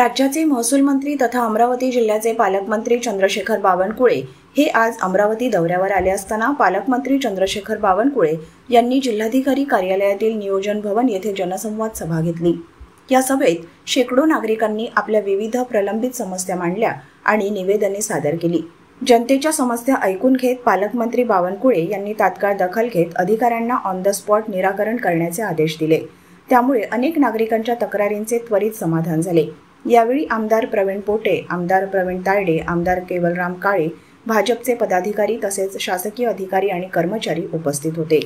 राज्याचे महसूल मंत्री तथा अमरावती जिल्ह्याचे पालकमंत्री चंद्रशेखर बावनकुळे हे आज अमरावती दौऱ्यावर आले असताना पालकमंत्री चंद्रशेखर बावनकुळे यांनी जिल्हाधिकारी कार्यालयातील नियोजन भवन येथे जनसंवाद सभा घेतली। या सभेत शेकडो नागरिकांनी आपल्या विविध प्रलंबित समस्या मांडल्या आणि निवेदने सादर केली। जनतेच्या समस्या ऐकून घेत पालकमंत्री बावनकुळे यांनी तात्काळ दखल घेत अधिकाऱ्यांना ऑन द स्पॉट निराकरण करण्याचे आदेश दिले। त्यामुळे अनेक नागरिकांच्या तक्रारींचे त्वरित समाधान झाले। यावेळी आमदार प्रवीण पोटे, आमदार प्रवीण तायडे, आमदार केवलराम काळे, भाजपचे पदाधिकारी तसेच शासकीय अधिकारी आणि कर्मचारी उपस्थित होते।